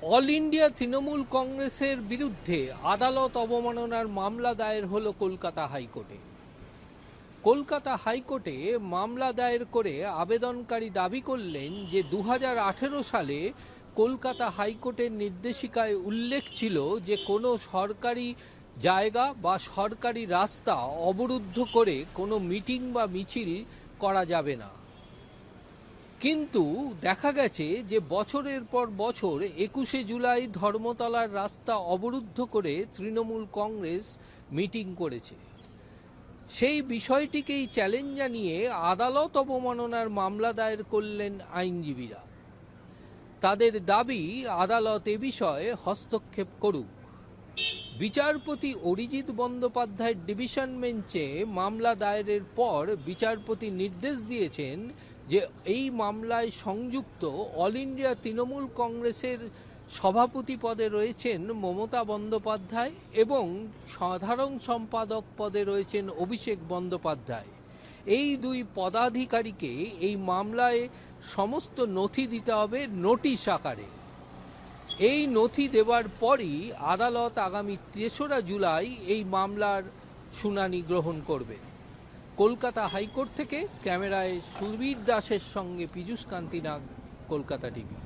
All India Trinamool কংগ্রেসের বিরুদ্ধে আদালত অবমাননার মামলা দায়ের হলো কলকাতা হাইকোর্টে। কলকাতা হাইকোর্টে মামলা দায়ের করে আবেদনকারী দাবি করলেন যে 2018 সালে কলকাতা হাইকোর্টের নির্দেশিকায় উল্লেখ ছিল যে কোনো সরকারি জায়গা বা সরকারি রাস্তা অবরুদ্ধ করে কোনো মিটিং বা মিছিল করা যাবে না। কিন্তু দেখা গেছে যে বছরের পর বছর 21শে জুলাই ধর্মতলার রাস্তা অবরুদ্ধ করে তৃণমূল কংগ্রেস মিটিং করেছে। সেই বিষয়টিকেই চ্যালেঞ্জ জানিয়ে আদালত অবমাননার মামলা দায়ের করলেন আইনজীবীরা। তাদের দাবি আদালত এ বিষয়ে হস্তক্ষেপ করুক। বিচারপতি অরিজিৎ বন্দ্যোপাধ্যায়ের ডিভিশন বেঞ্চে মামলা দায়েরের পর বিচারপতি নির্দেশ দিয়েছেন যে এই মামলায় সংযুক্ত অল ইন্ডিয়া তৃণমূল কংগ্রেসের সভাপতি পদে রয়েছেন মমতা বন্দ্যোপাধ্যায় এবং সাধারণ সম্পাদক পদে রয়েছেন অভিষেক বন্দ্যোপাধ্যায়। এই দুই পদাধিকারীকে এই মামলায় সমস্ত নথি দিতে হবে নোটিশ আকারে। এই নথি দেওয়ার পরই আদালত আগামী 3রা জুলাই এই মামলার শুনানি গ্রহণ করবে। কলকাতা হাইকোর্ট থেকে ক্যামেরায় সুবীর দাসের সঙ্গে পীযূষ কান্তি নাগ, কলকাতা টিভি।